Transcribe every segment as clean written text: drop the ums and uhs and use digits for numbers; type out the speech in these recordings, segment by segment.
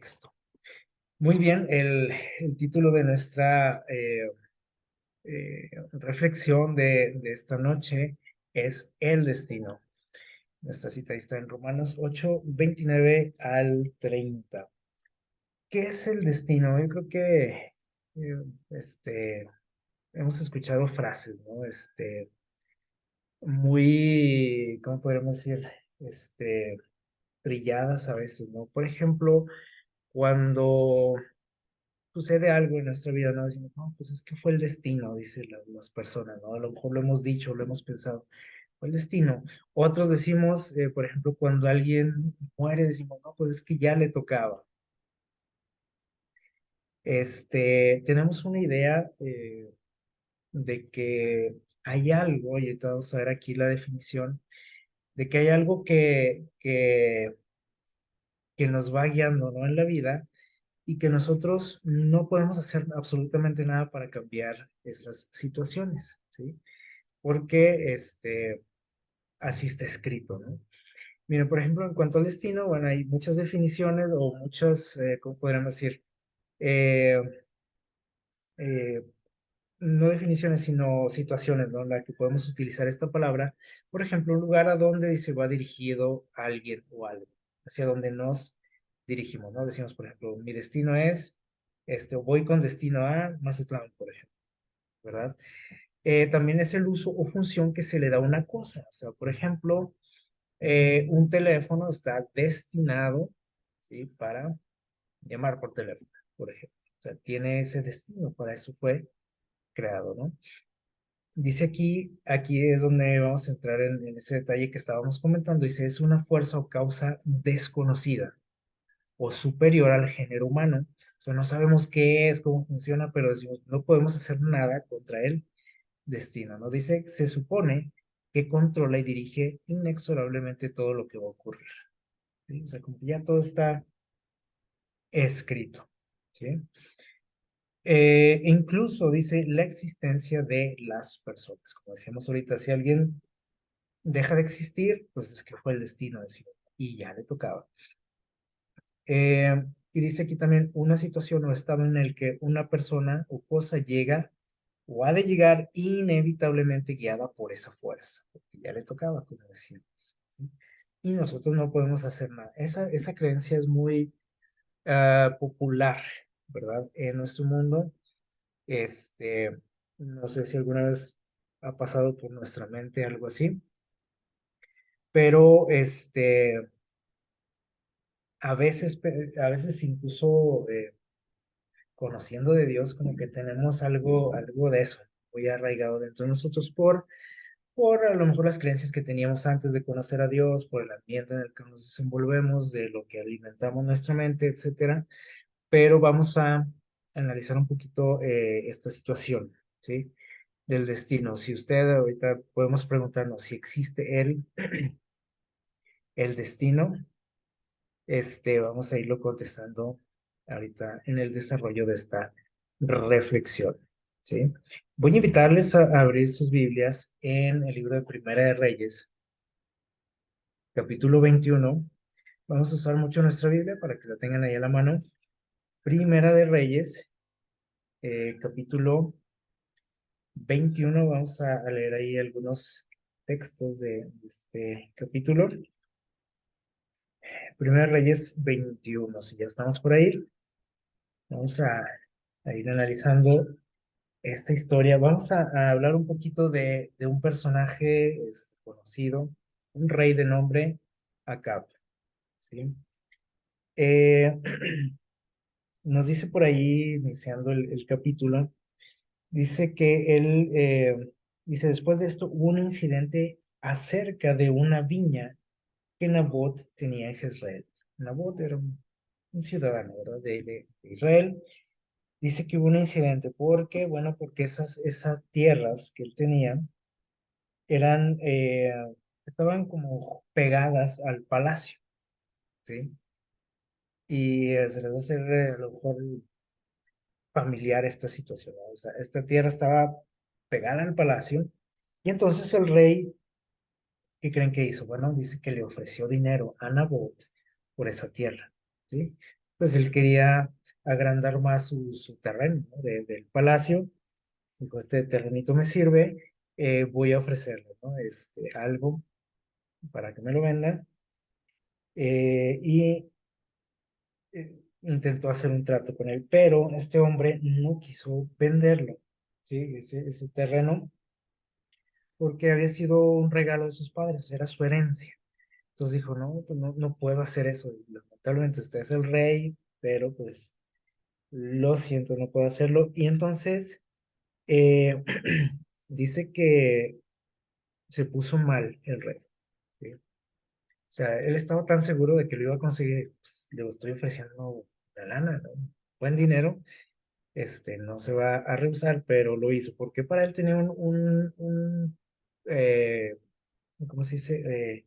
texto. Muy bien, el título de nuestra reflexión de esta noche es El destino. Nuestra cita está en Romanos 8, 29 al 30. ¿Qué es el destino? Yo creo que hemos escuchado frases, ¿no? Muy, ¿cómo podríamos decir? Este, trilladas a veces, ¿no? Por ejemplo, cuando sucede algo en nuestra vida, ¿no? Decimos, no, pues es que fue el destino, dicen las personas, ¿no? A lo mejor lo hemos dicho, lo hemos pensado, fue el destino. Otros decimos, por ejemplo, cuando alguien muere, decimos, no, pues es que ya le tocaba. Tenemos una idea de que hay algo, y ahorita vamos a ver aquí la definición, de que hay algo que nos va guiando, ¿no? En la vida y que nosotros no podemos hacer absolutamente nada para cambiar esas situaciones, ¿sí? Porque así está escrito, ¿no? Miren, por ejemplo, en cuanto al destino, bueno, hay muchas definiciones o muchas, ¿cómo podríamos decir? Eh, eh, no definiciones, sino situaciones, ¿no? En las que podemos utilizar esta palabra. Por ejemplo, un lugar a donde se va dirigido alguien o algo, hacia donde nos dirigimos, ¿no? Decimos, por ejemplo, mi destino es, o voy con destino a Mazatlán, por ejemplo, ¿verdad? También es el uso o función que se le da a una cosa. O sea, por ejemplo, un teléfono está destinado, ¿sí? Para llamar por teléfono, por ejemplo. O sea, tiene ese destino, para eso fue creado, ¿no? Dice aquí es donde vamos a entrar en ese detalle que estábamos comentando. Dice, es una fuerza o causa desconocida o superior al género humano. O sea, no sabemos qué es, cómo funciona, pero decimos, no podemos hacer nada contra el destino, ¿no? Dice, se supone que controla y dirige inexorablemente todo lo que va a ocurrir, ¿sí? O sea, como que ya todo está escrito, ¿sí? Incluso dice la existencia de las personas. Como decíamos ahorita, si alguien deja de existir, pues es que fue el destino, decimos, y ya le tocaba. Y dice aquí también una situación o estado en el que una persona o cosa llega o ha de llegar inevitablemente guiada por esa fuerza, porque ya le tocaba, como decíamos, ¿sí? Y nosotros no podemos hacer nada. Esa creencia es muy popular, ¿verdad? En nuestro mundo, no sé si alguna vez ha pasado por nuestra mente algo así, pero a veces incluso conociendo de Dios, como que tenemos algo de eso muy arraigado dentro de nosotros por a lo mejor las creencias que teníamos antes de conocer a Dios, por el ambiente en el que nos desenvolvemos, de lo que alimentamos nuestra mente, etcétera. Pero vamos a analizar un poquito esta situación, ¿sí? Del destino. Si usted ahorita podemos preguntarnos si existe el destino, vamos a irlo contestando ahorita en el desarrollo de esta reflexión, ¿sí? Voy a invitarles a abrir sus Biblias en el libro de Primera de Reyes, capítulo 21. Vamos a usar mucho nuestra Biblia para que la tengan ahí a la mano. Primera de Reyes, capítulo 21. Vamos a leer ahí algunos textos de este capítulo. Primera de Reyes 21. Si ya estamos por ahí, vamos a ir analizando esta historia. Vamos a hablar un poquito de un personaje conocido, un rey de nombre Acab, ¿sí? Eh, Nos dice por ahí, iniciando el capítulo, dice que dice, después de esto hubo un incidente acerca de una viña que Nabot tenía en Jezreel. Nabot era un ciudadano, ¿verdad? De Israel. Dice que hubo un incidente. ¿Por qué? Bueno, porque esas tierras que él tenía eran, estaban como pegadas al palacio, ¿sí? Y se les va a hacer a lo mejor familiar esta situación, ¿no? O sea, esta tierra estaba pegada al palacio y entonces el rey, ¿qué creen que hizo? Bueno, dice que le ofreció dinero a Nabot por esa tierra, ¿sí? pues él quería agrandar más su terreno, ¿no? Del palacio. Dijo, este terrenito me sirve, voy a ofrecerle, ¿no? Algo para que me lo venda. Y intentó hacer un trato con él, pero este hombre no quiso venderlo, ¿sí? Ese terreno, porque había sido un regalo de sus padres, era su herencia. Entonces dijo, no, pues no, no puedo hacer eso. Y lamentablemente usted es el rey, pero pues lo siento, no puedo hacerlo. Y entonces eh, dice que se puso mal el rey, ¿sí? O sea, él estaba tan seguro de que lo iba a conseguir, pues, le estoy ofreciendo la lana, ¿no? Buen dinero, no se va a rehusar, pero lo hizo, porque para él tenía eh, ¿cómo se dice?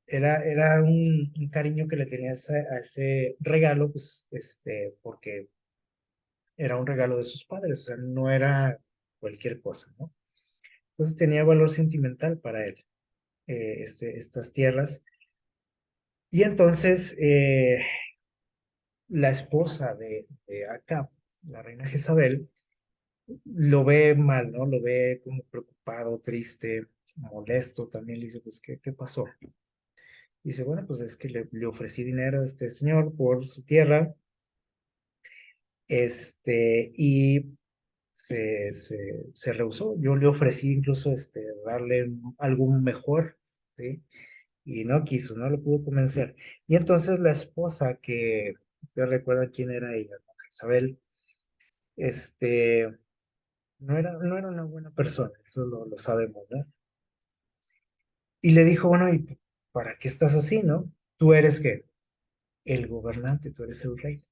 Era un cariño que le tenía a ese regalo, pues, porque era un regalo de sus padres, o sea, no era cualquier cosa, ¿no? Entonces tenía valor sentimental para él, estas tierras. Y entonces la esposa de Acab, la reina Jezabel, lo ve mal, ¿no? Lo ve como preocupado, triste, molesto. También le dice, pues, ¿qué pasó? Dice, bueno, pues es que le ofrecí dinero a este señor por su tierra, y se rehusó. Yo le ofrecí incluso, darle algo mejor, ¿sí? Y no quiso, no lo pudo convencer. Y entonces la esposa, que te recuerda quién era ella, ¿no? Isabel, no era una buena persona, eso lo sabemos, ¿no? Y le dijo, bueno, ¿y para qué estás así, no? ¿Tú eres qué? El gobernante, tú eres el rey.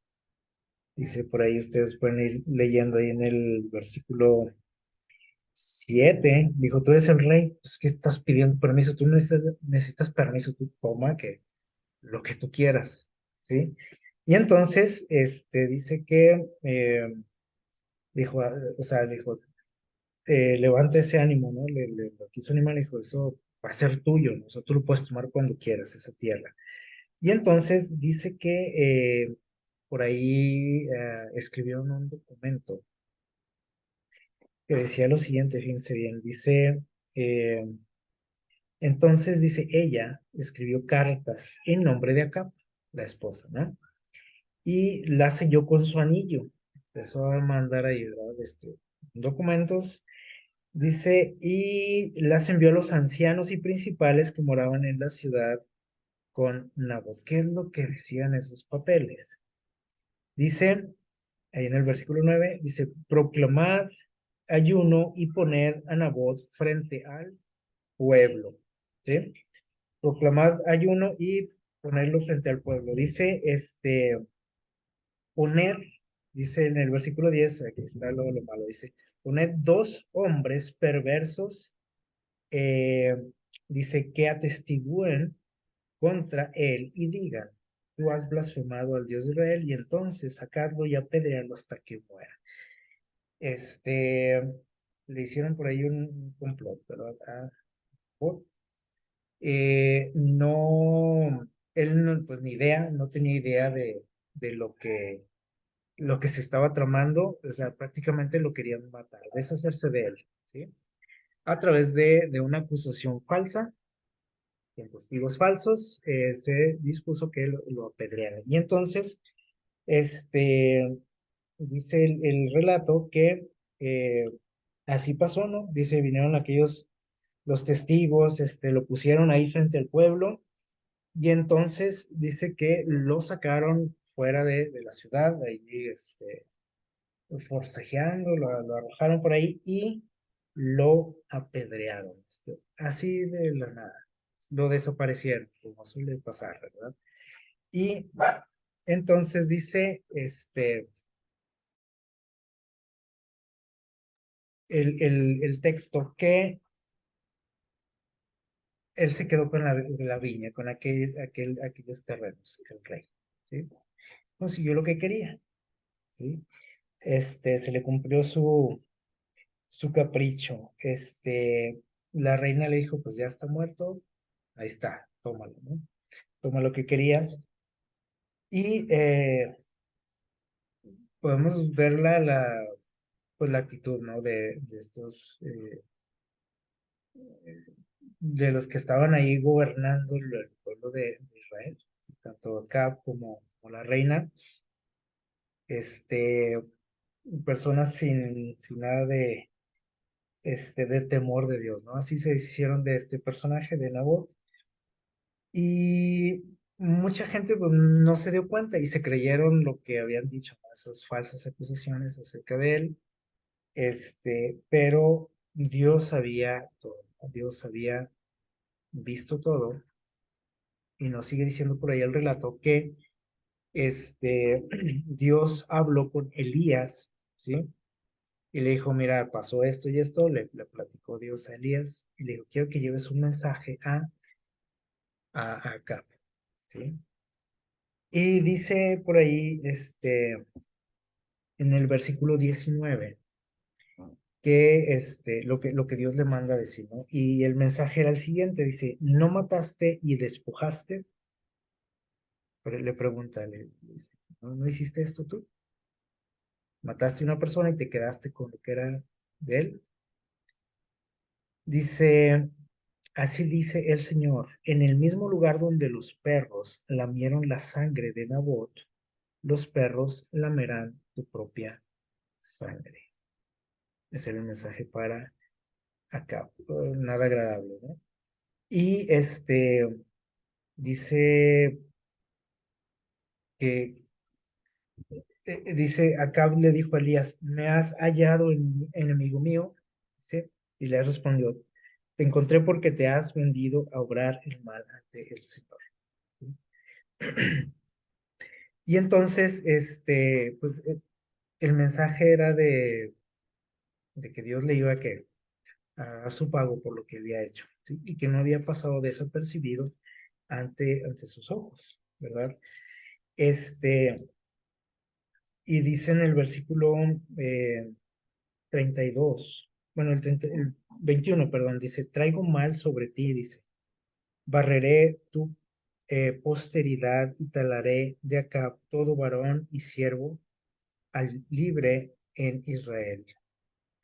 Dice por ahí, ustedes pueden ir leyendo ahí en el versículo 7, dijo, tú eres el rey, pues ¿qué estás pidiendo permiso? Tú necesitas permiso, tú toma que lo que tú quieras, ¿sí? Y entonces, dice que, dijo, o sea, dijo, levanta ese ánimo, ¿no? Lo quiso animar, le dijo, eso va a ser tuyo, ¿no? O sea, tú lo puedes tomar cuando quieras, esa tierra. Y entonces dice que por ahí escribieron un documento que decía lo siguiente, fíjense bien, dice, eh, entonces dice, ella escribió cartas en nombre de Acab, la esposa, ¿no? Y la selló con su anillo. Empezó a mandar ahí, ¿verdad? Documentos. Dice, y las envió a los ancianos y principales que moraban en la ciudad con Nabot. ¿Qué es lo que decían esos papeles? Dice, ahí en el versículo 9 dice, proclamad ayuno y poned a Nabot frente al pueblo. ¿Sí? Proclamad ayuno y ponerlo frente al pueblo. Dice, poned, dice en el versículo 10, aquí está lo malo, dice, poned dos hombres perversos, eh, dice, que atestigúen contra él y digan, tú has blasfemado al Dios de Israel, y entonces sacadlo y apedrearlo hasta que muera. Este, Le hicieron por ahí un complot, ¿verdad? Por- no, él no, pues ni idea, no tenía idea de lo que se estaba tramando, o sea, prácticamente lo querían matar, deshacerse de él, ¿sí? A través de una acusación falsa, en testigos falsos, se dispuso que lo apedrearan. Y entonces, este, dice el relato que eh, así pasó, ¿no? Dice, vinieron aquellos, los testigos, lo pusieron ahí frente al pueblo, y entonces dice que lo sacaron fuera de la ciudad, ahí, forcejeando, lo arrojaron por ahí y lo apedrearon, así de la nada, lo desaparecieron, como suele pasar, ¿verdad? Y entonces dice el texto que él se quedó con la viña, con aquellos terrenos, el rey, ¿sí? Consiguió lo que quería, ¿sí? Se le cumplió su capricho. La reina le dijo, pues ya está muerto, ahí está, tómalo, ¿no? Toma lo que querías. Y podemos ver pues la actitud, ¿no? De estos, de los que estaban ahí gobernando el pueblo de Israel, tanto Acab como la reina, este, personas sin nada de temor de Dios, ¿no? Así se hicieron de este personaje de Nabot. Y mucha gente pues, no se dio cuenta y se creyeron lo que habían dicho, ¿no? Esas falsas acusaciones acerca de él. Pero Dios sabía todo, ¿no? Dios había visto todo y nos sigue diciendo por ahí el relato que Dios habló con Elías, ¿sí? Y le dijo, mira, pasó esto y esto, le platicó Dios a Elías y le dijo, quiero que lleves un mensaje a Acab, ¿sí? Y dice por ahí, en el versículo 19, que lo que Dios le manda a decir, ¿no? Y el mensaje era el siguiente, dice, ¿no mataste y despojaste? Pero le pregunta, le dice, ¿no hiciste esto tú? ¿Mataste a una persona y te quedaste con lo que era de él? Dice, así dice el Señor, en el mismo lugar donde los perros lamieron la sangre de Nabot, los perros lamerán tu propia sangre. Ese era el mensaje para acá, nada agradable, ¿no? Y dice que, dice, Acab le dijo a Elías, ¿me has hallado enemigo mío? ¿Sí? Y le respondió, te encontré porque te has vendido a obrar el mal ante el Señor. ¿Sí? Y entonces, pues, el mensaje era de que Dios le iba a dar su pago por lo que había hecho, ¿sí? Y que no había pasado desapercibido ante sus ojos, ¿verdad? Este, y dice en el versículo 32, bueno, el 21, perdón, dice, traigo mal sobre ti, dice, barreré tu posteridad y talaré de acá todo varón y siervo al libre en Israel.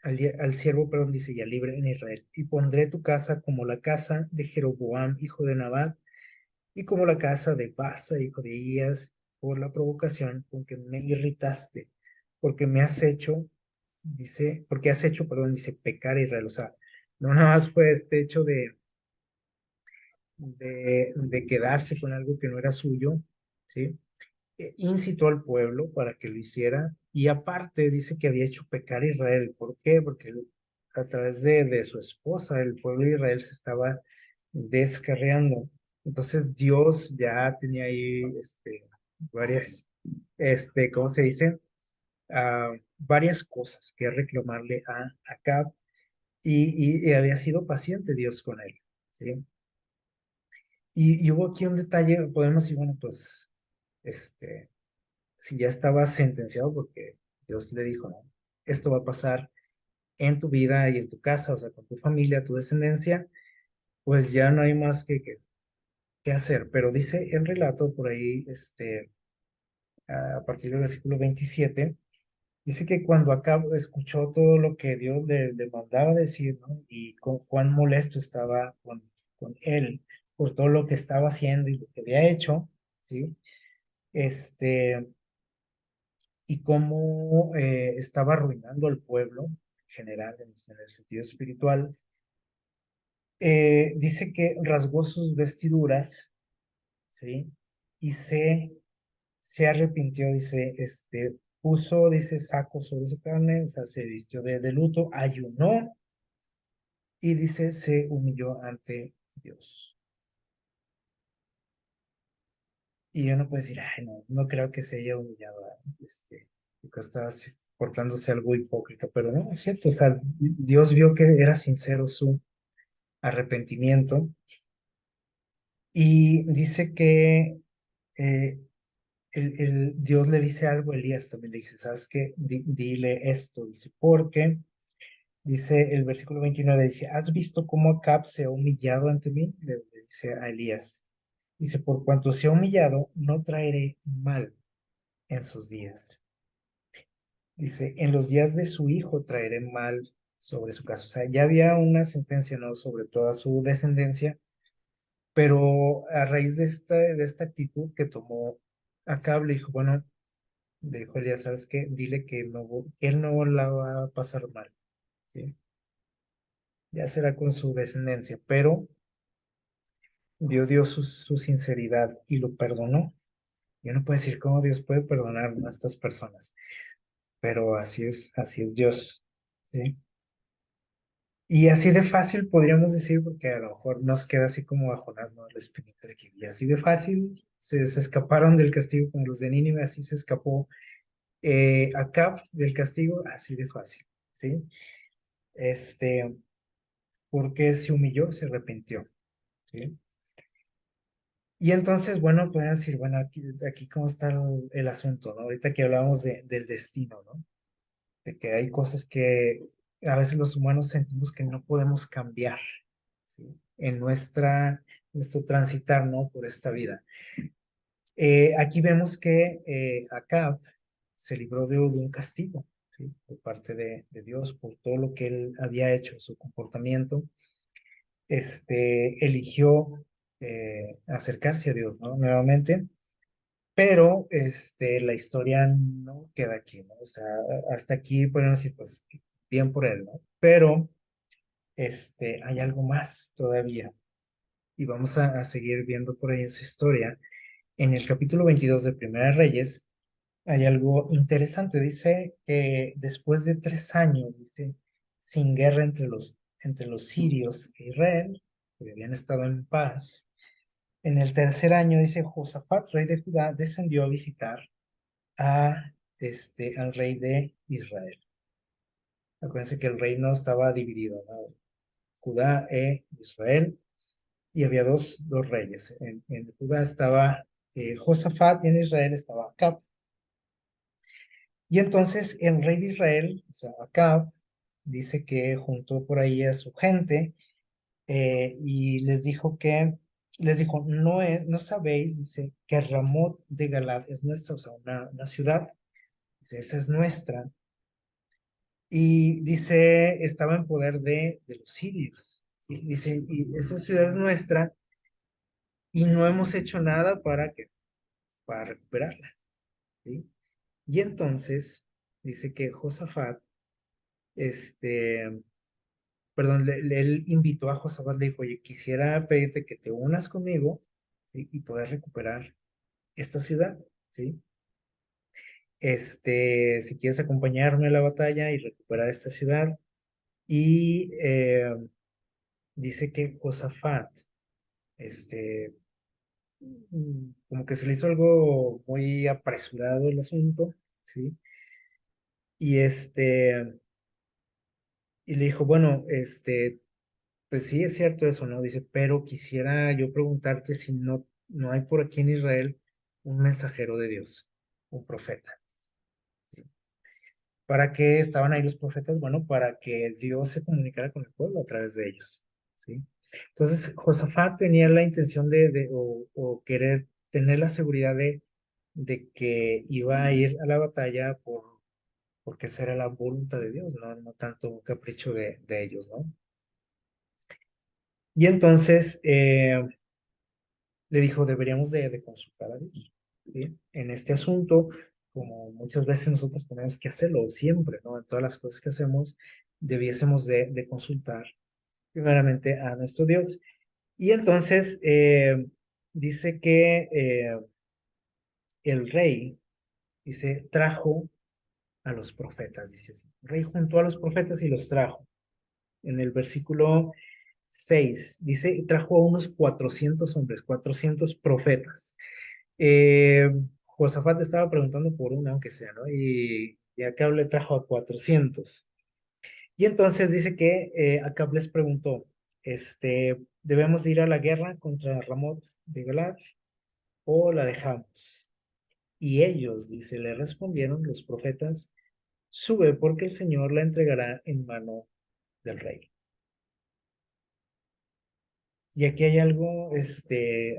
Al siervo, perdón, dice, y al libre en Israel. Y pondré tu casa como la casa de Jeroboam, hijo de Nabat, y como la casa de Basa, hijo de Elías, por la provocación con que me irritaste, porque me has hecho, dice, porque has hecho, perdón, dice, pecar a Israel. O sea, no nada más fue este hecho de quedarse con algo que no era suyo, ¿sí? Incitó al pueblo para que lo hiciera y aparte dice que había hecho pecar a Israel. ¿Por qué? Porque a través de su esposa el pueblo de Israel se estaba descarriando. Entonces Dios ya tenía ahí varias, ¿cómo se dice? Varias cosas que reclamarle a Acab y había sido paciente Dios con él, ¿sí? Y hubo aquí un detalle, podemos decir, bueno, pues, este, si ya estaba sentenciado porque Dios le dijo, no, esto va a pasar en tu vida y en tu casa, o sea, con tu familia, tu descendencia, pues ya no hay más que hacer. Pero dice el relato por ahí, a partir del versículo 27, dice que cuando Acab escuchó todo lo que Dios le mandaba decir, ¿no? Y cuán molesto estaba con él por todo lo que estaba haciendo y lo que había hecho, ¿sí? Este, y cómo estaba arruinando al pueblo en general, en el sentido espiritual. Dice que rasgó sus vestiduras, ¿sí? Y se arrepintió, dice, puso, dice, saco sobre su carne, o sea, se vistió de luto, ayunó y dice, se humilló ante Dios. Y yo no puedo decir, ay, no, no creo que se haya humillado, porque estaba portándose algo hipócrita, pero no, es cierto, o sea, Dios vio que era sincero su arrepentimiento y dice que eh, Dios le dice algo a Elías también, le dice, ¿sabes qué? Dile esto, dice, porque, dice el versículo 29, dice, ¿has visto cómo Acab se ha humillado ante mí? Le dice a Elías. Dice, por cuanto se ha humillado, no traeré mal en sus días. Dice, en los días de su hijo traeré mal sobre su casa. O sea, ya había una sentencia, ¿no? Sobre toda su descendencia, pero a raíz de esta actitud que tomó Acab, le dijo, bueno, le dijo Elías, ¿sabes qué? Dile que, no, que él no la va a pasar mal, ¿sí? Ya será con su descendencia, pero vio Dios su sinceridad y lo perdonó. Yo no puedo decir cómo Dios puede perdonar, ¿no?, a estas personas, pero así es Dios, ¿sí? Y así de fácil podríamos decir, porque a lo mejor nos queda así como a Jonás, ¿no? La espinita de que y así de fácil se escaparon del castigo como los de Nínive, así se escapó Acab del castigo, así de fácil, ¿sí? Este, porque se humilló, se arrepintió, ¿sí? Y entonces, bueno, pueden decir, bueno, aquí cómo está el asunto, ¿no? Ahorita que hablábamos del destino, ¿no? De que hay cosas que a veces los humanos sentimos que no podemos cambiar, ¿sí? En nuestro transitar, ¿no? Por esta vida. Aquí vemos que Acab se libró de un castigo, ¿sí? Por parte de Dios, por todo lo que él había hecho, su comportamiento. Eligió acercarse a Dios, ¿no? Nuevamente, pero la historia no queda aquí, ¿no? O sea, hasta aquí podemos decir, pues, bien por él, ¿no? Pero hay algo más todavía y vamos a seguir viendo por ahí en su historia. En el capítulo 22 de Primera Reyes hay algo interesante. Dice que después de 3 años, dice, sin guerra entre los sirios e Israel, que habían estado en paz, en el tercer año, dice, Josafat, rey de Judá, descendió a visitar al rey de Israel. Acuérdense que el reino estaba dividido, ¿no? Judá e Israel, y había dos reyes. En Judá estaba Josafat y en Israel estaba Acab. Y entonces el rey de Israel, o sea, Acab, dice que juntó por ahí a su gente y les dijo, no sabéis, dice, que Ramot de Galad es nuestra, o sea, una ciudad, dice, esa es nuestra. Y dice, estaba en poder de los sirios, ¿sí? Dice, y esa ciudad es nuestra y no hemos hecho nada para recuperarla, ¿sí? Y entonces dice que Josafat, este, perdón, él invitó a Josafat, le dijo, oye, quisiera pedirte que te unas conmigo, ¿sí? Y poder recuperar esta ciudad, ¿sí? Si quieres acompañarme a la batalla y recuperar esta ciudad. Y dice que Josafat, este, como que se le hizo algo muy apresurado el asunto, ¿sí? Y y le dijo, bueno, pues sí es cierto eso, ¿no? Dice, pero quisiera yo preguntarte si no hay por aquí en Israel un mensajero de Dios, un profeta. ¿Para qué estaban ahí los profetas? Bueno, para que Dios se comunicara con el pueblo a través de ellos, ¿sí? Entonces, Josafat tenía la intención o querer tener la seguridad de que iba a ir a la batalla porque esa era la voluntad de Dios, no tanto un capricho de ellos, ¿no? Y entonces le dijo, deberíamos de consultar a Dios, ¿sí? En este asunto, como muchas veces nosotros tenemos que hacerlo, siempre, ¿no? En todas las cosas que hacemos, debiésemos de consultar primeramente a nuestro Dios. Y entonces dice que el rey, dice, trajo a los profetas, dice así. El rey juntó a los profetas y los trajo. En el versículo 6 dice, trajo a unos 400 hombres, 400 profetas. Josafat estaba preguntando por uno, aunque sea, ¿no? Y Acab le trajo a 400. Y entonces dice que Acab les preguntó, ¿debemos ir a la guerra contra Ramot de Galad o la dejamos? Y ellos, dice, le respondieron los profetas, sube porque el Señor la entregará en mano del rey. Y aquí hay algo,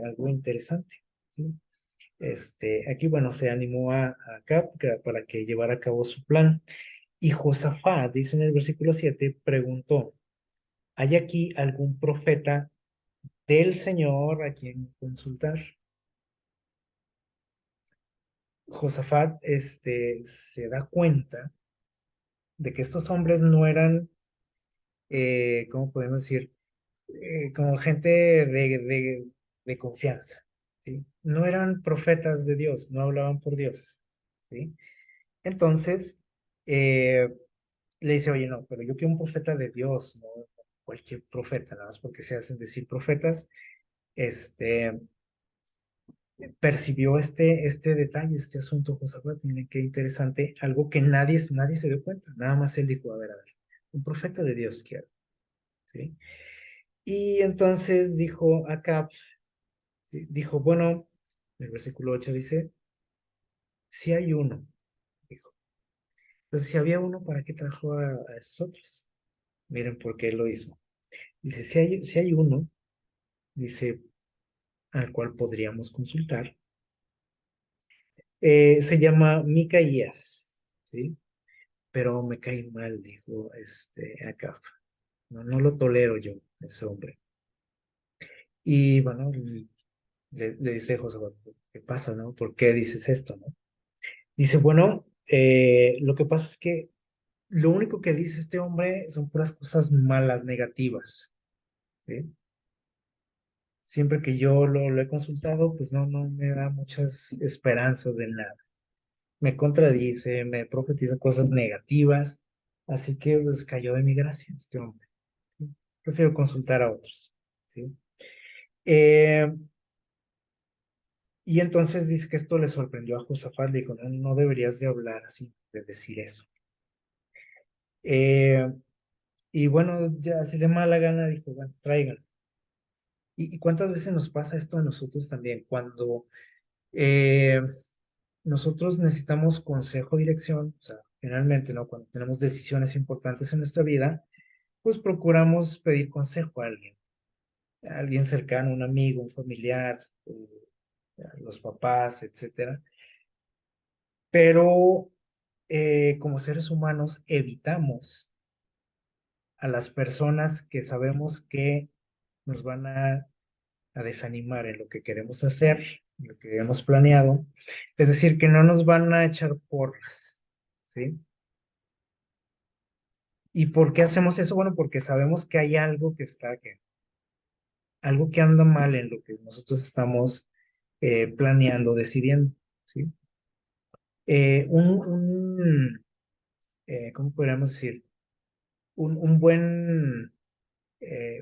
algo interesante, ¿sí? Aquí, bueno, se animó a Acab para que llevara a cabo su plan. Y Josafat, dice en el versículo 7, preguntó, ¿hay aquí algún profeta del Señor a quien consultar? Josafat, se da cuenta de que estos hombres no eran, ¿cómo podemos decir? Como gente de confianza, ¿sí? No eran profetas de Dios, no hablaban por Dios, ¿sí? Entonces, eh, le dice, oye, no, pero yo quiero un profeta de Dios, no cualquier profeta, nada más porque se hacen decir profetas, este, percibió este detalle, este asunto, Josafat, miren qué interesante, algo que nadie se dio cuenta, nada más él dijo, a ver, un profeta de Dios quiero, ¿sí? Y entonces dijo acá, dijo, bueno, el versículo 8 dice, si hay uno, dijo. Entonces, si había uno, ¿para qué trajo a esos otros? Miren por qué lo hizo. Dice, si hay uno, dice, al cual podríamos consultar, se llama Micaías, ¿sí? Pero me cae mal, dijo acá. No, no lo tolero yo, ese hombre. Y bueno, le dice José, bueno, ¿qué pasa, no? ¿Por qué dices esto, no? Dice, bueno, lo que pasa es que lo único que dice este hombre son puras cosas malas, negativas, ¿sí? Siempre que yo lo he consultado, pues no me da muchas esperanzas de nada. Me contradice, me profetiza cosas negativas, así que pues cayó de mi gracia este hombre, ¿sí? Prefiero consultar a otros, ¿sí? Eh, y entonces dice que esto le sorprendió a Josafat, le dijo, no, no deberías de hablar así, de decir eso. Eh, y bueno, ya así de mala gana dijo, bueno, traigan. ¿Y cuántas veces nos pasa esto a nosotros también? Cuando eh, nosotros necesitamos consejo, dirección, o sea, generalmente, ¿no? Cuando tenemos decisiones importantes en nuestra vida, pues procuramos pedir consejo a alguien cercano, un amigo, un familiar, a los papás, etcétera. Pero como seres humanos evitamos a las personas que sabemos que nos van a desanimar en lo que queremos hacer, en lo que hemos planeado. Es decir, que no nos van a echar porras, ¿sí? ¿Y por qué hacemos eso? Bueno, porque sabemos que hay algo que anda mal en lo que nosotros estamos planeando, decidiendo, ¿sí? ¿Cómo podríamos decir? Un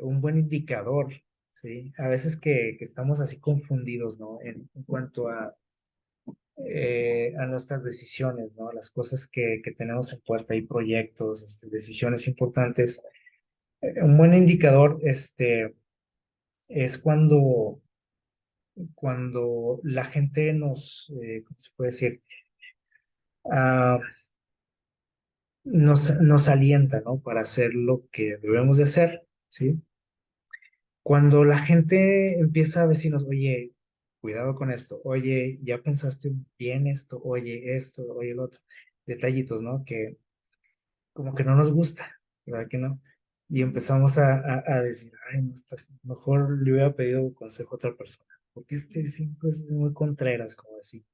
un buen indicador, ¿sí? A veces que estamos así confundidos, ¿no? En cuanto a nuestras decisiones, ¿no? Las cosas que tenemos en puerta y proyectos, decisiones importantes. Un buen indicador, es cuando la gente ¿cómo se puede decir? Ah, nos alienta, ¿no? Para hacer lo que debemos de hacer, ¿sí? Cuando la gente empieza a decirnos, oye, cuidado con esto, oye, ya pensaste bien esto, oye, el otro, detallitos, ¿no? Que como que no nos gusta, ¿verdad que no? Y empezamos a decir, ay, no, mejor le hubiera pedido consejo a otra persona, porque siempre es muy contreras, como decir,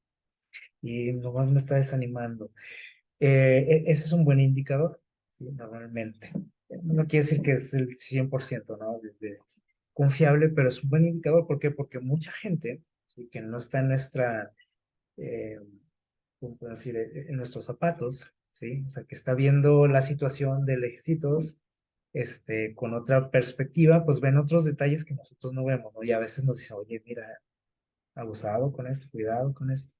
y nomás me está desanimando. Ese es un buen indicador, ¿sí? Normalmente. No quiere decir que es el 100%, ¿no? Confiable, pero es un buen indicador. ¿Por qué? Porque mucha gente, ¿sí? Que no está en eh, ¿cómo puedo decir? En nuestros zapatos, ¿sí? O sea, que está viendo la situación de lejecitos, con otra perspectiva, pues ven otros detalles que nosotros no vemos, ¿no? Y a veces nos dicen, oye, mira, abusado con esto, cuidado con esto.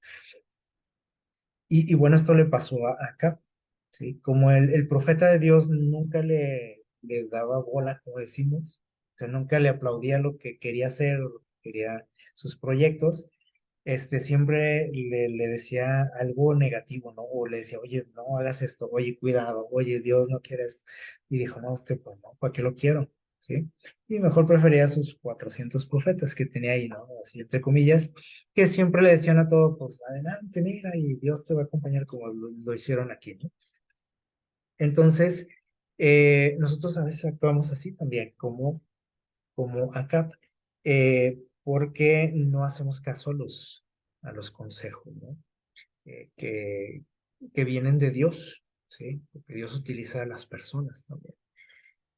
Y bueno, esto le pasó acá, ¿sí? Como el profeta de Dios nunca le daba bola, como decimos, o sea, nunca le aplaudía lo que quería hacer, quería sus proyectos, siempre le decía algo negativo, ¿no? O le decía, oye, no hagas esto, oye, cuidado, oye, Dios no quiere esto. Y dijo, no, pues no, ¿para qué lo quiero? ¿sí? Y mejor prefería a sus 400 profetas que tenía ahí, ¿no? Así entre comillas, que siempre le decían a todo, pues adelante, mira, y Dios te va a acompañar como lo hicieron aquí, ¿no? Entonces, nosotros a veces actuamos así también, como Acab, porque no hacemos caso a los consejos, ¿no? Eh, que, que vienen de Dios, ¿sí? Porque Dios utiliza a las personas también.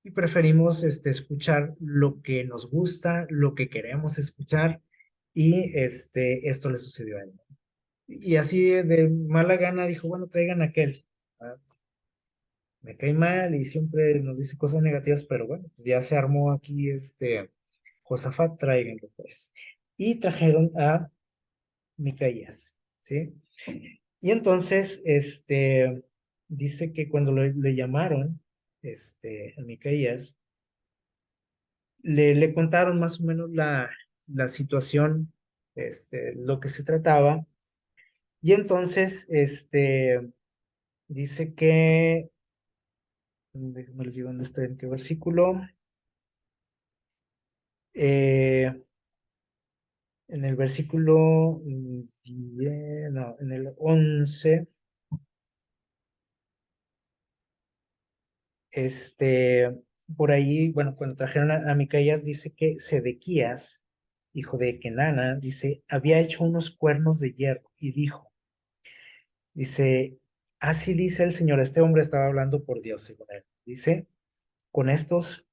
Y preferimos escuchar lo que nos gusta, lo que queremos escuchar, y esto le sucedió a él, ¿no? Y así de mala gana dijo, bueno, traigan a aquel. Ah, me cae mal y siempre nos dice cosas negativas, pero bueno, pues ya se armó aquí Josafat, tráiganlo pues. Y trajeron a Micaías, ¿sí? Y entonces, dice que cuando le llamaron, a Micaías, le contaron más o menos la situación, lo que se trataba, y entonces, dice que, déjenme les digo dónde está, en qué versículo, eh, en el versículo 10, no, en el 11, este, por ahí, bueno, cuando trajeron a Micaías, dice que Sedequías, hijo de Kenana, dice, había hecho unos cuernos de hierro y dice, así dice el Señor, este hombre estaba hablando por Dios, según él, dice, con estos